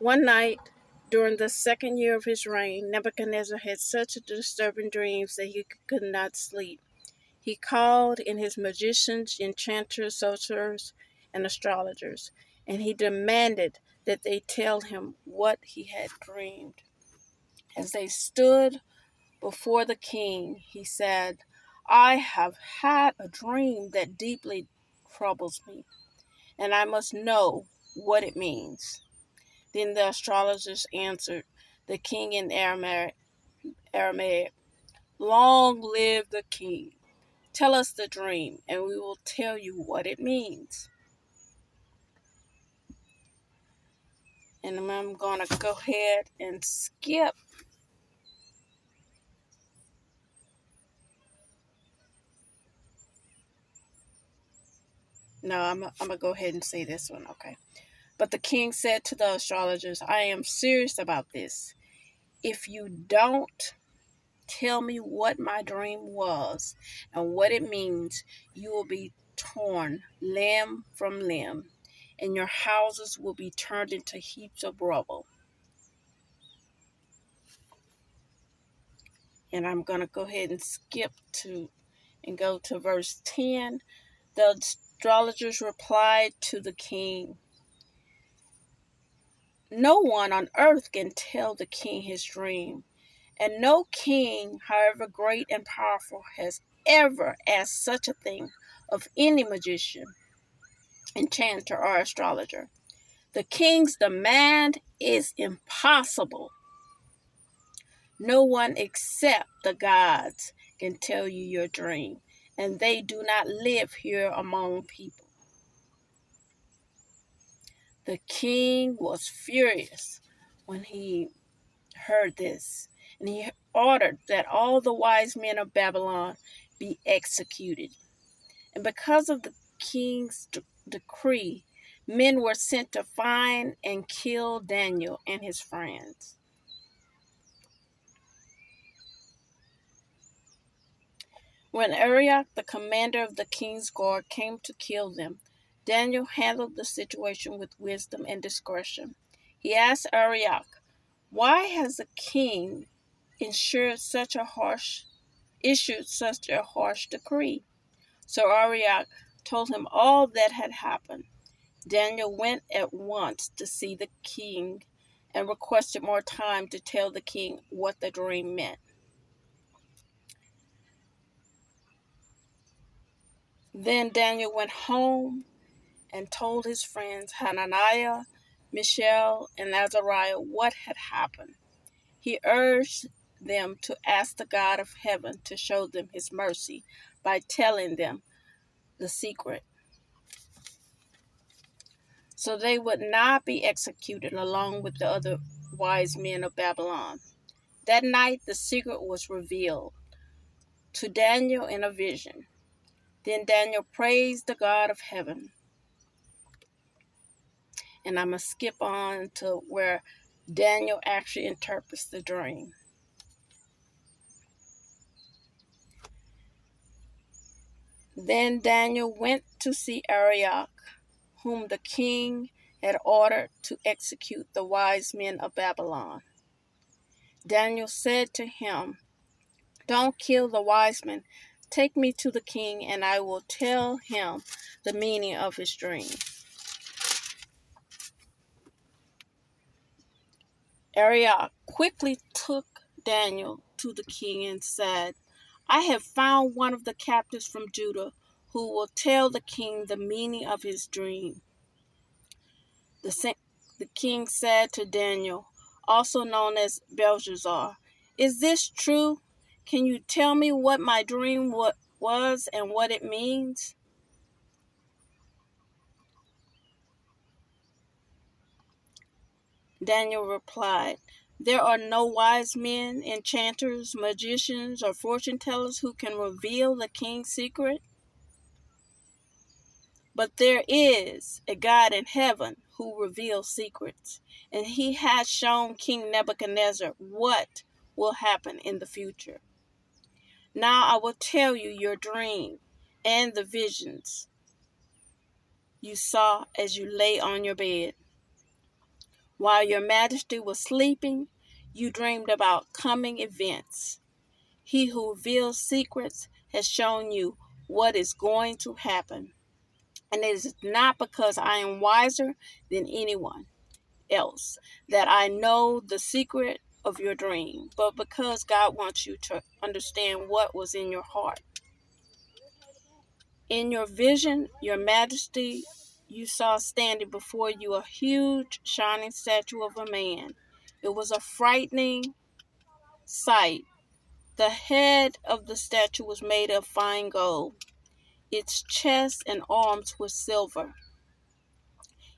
One night, during the second year of his reign, Nebuchadnezzar had such disturbing dreams that he could not sleep. He called in his magicians, enchanters, sorcerers, and astrologers, and he demanded that they tell him what he had dreamed. As they stood before the king, he said, "I have had a dream that deeply troubles me, and I must know what it means." Then the astrologers answered the king in Aramaic, "Long live the king. Tell us the dream, and we will tell you what it means." And I'm going to go ahead and skip. No, I'm going to go ahead and say this one, okay. But the king said to the astrologers, "I am serious about this. If you don't tell me what my dream was and what it means, you will be torn limb from limb, and your houses will be turned into heaps of rubble." And I'm going to go ahead and skip to and go to verse 10. The astrologers replied to the king, "No one on earth can tell the king his dream, and no king, however great and powerful, has ever asked such a thing of any magician, enchanter, or astrologer. The king's demand is impossible. No one except the gods can tell you your dream, and they do not live here among people." The king was furious when he heard this, and he ordered that all the wise men of Babylon be executed. And because of the king's decree, men were sent to find and kill Daniel and his friends. When Arioch, the commander of the king's guard, came to kill them, Daniel handled the situation with wisdom and discretion. He asked Arioch, "Why has the king issued such a harsh decree?" So Arioch told him all that had happened. Daniel went at once to see the king and requested more time to tell the king what the dream meant. Then Daniel went home and told his friends Hananiah, Mishael, and Azariah what had happened. He urged them to ask the God of heaven to show them his mercy by telling them the secret, so they would not be executed along with the other wise men of Babylon. That night the secret was revealed to Daniel in a vision. Then Daniel praised the God of heaven. And I'm going to skip on to where Daniel actually interprets the dream. Then Daniel went to see Arioch, whom the king had ordered to execute the wise men of Babylon. Daniel said to him, "Don't kill the wise men. Take me to the king, and I will tell him the meaning of his dream." Arioch quickly took Daniel to the king and said, "I have found one of the captives from Judah who will tell the king the meaning of his dream." The king said to Daniel, also known as Belshazzar, "Is this true? Can you tell me what my dream was and what it means?" Daniel replied, "There are no wise men, enchanters, magicians, or fortune tellers who can reveal the king's secret. But there is a God in heaven who reveals secrets, and he has shown King Nebuchadnezzar what will happen in the future. Now I will tell you your dream and the visions you saw as you lay on your bed. While your majesty was sleeping, you dreamed about coming events. He who reveals secrets has shown you what is going to happen. And it is not because I am wiser than anyone else that I know the secret of your dream, but because God wants you to understand what was in your heart. In your vision, your majesty, you saw standing before you a huge shining statue of a man. It was a frightening sight. The head of the statue was made of fine gold. Its chest and arms were silver.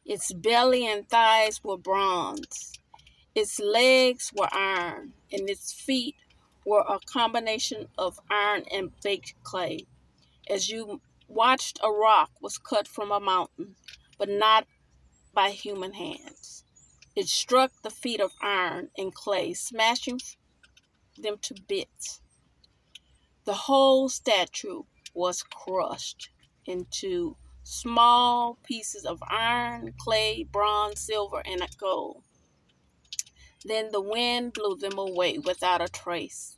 Its belly and thighs were bronze. Its legs were iron, and its feet were a combination of iron and baked clay. As you watched, a rock was cut from a mountain, but not by human hands. It struck the feet of iron and clay, smashing them to bits. The whole statue was crushed into small pieces of iron, clay, bronze, silver, and gold. Then the wind blew them away without a trace.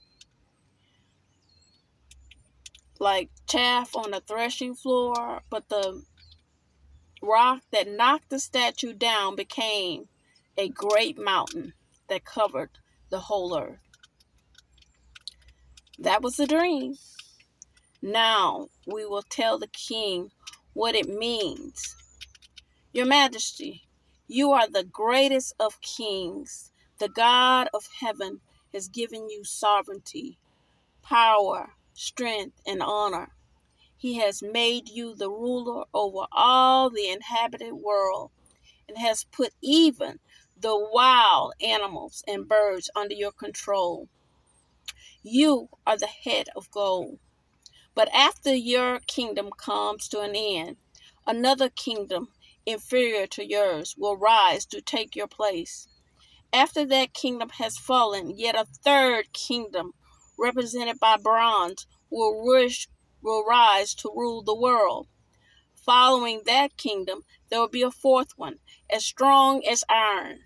Like chaff on a threshing floor, but the rock that knocked the statue down became a great mountain that covered the whole earth. That was the dream. Now we will tell the king what it means. Your Majesty, you are the greatest of kings. The God of heaven has given you sovereignty, power, strength, and honor. He has made you the ruler over all the inhabited world and has put even the wild animals and birds under your control. You are the head of gold. But after your kingdom comes to an end, another kingdom inferior to yours will rise to take your place. After that kingdom has fallen, yet a third kingdom, represented by bronze, will rise to rule the world. Following that kingdom, there will be a fourth one, as strong as iron.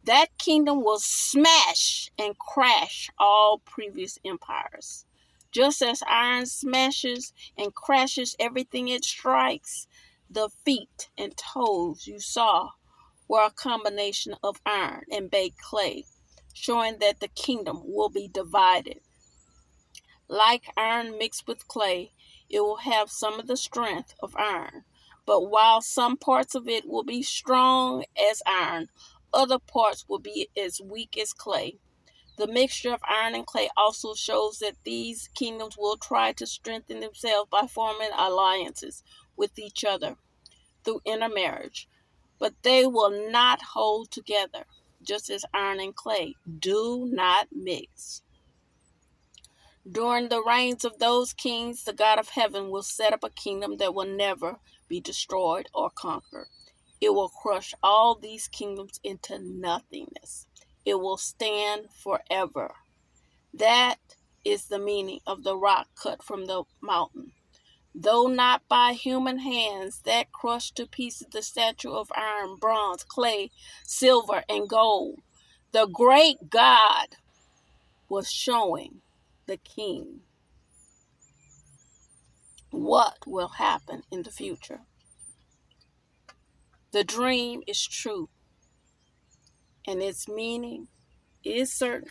That kingdom will smash and crash all previous empires. Just as iron smashes and crashes everything it strikes, the feet and toes you saw were a combination of iron and baked clay, showing that the kingdom will be divided. Like iron mixed with clay, it will have some of the strength of iron. But while some parts of it will be strong as iron, other parts will be as weak as clay. The mixture of iron and clay also shows that these kingdoms will try to strengthen themselves by forming alliances with each other through intermarriage, but they will not hold together, just as iron and clay do not mix. During the reigns of those kings, the God of heaven will set up a kingdom that will never be destroyed or conquered. It will crush all these kingdoms into nothingness. It will stand forever. That is the meaning of the rock cut from the mountain. Though not by human hands, that crushed to pieces the statue of iron, bronze, clay, silver, and gold. The great God was showing the king what will happen in the future. The dream is true, and its meaning is certain.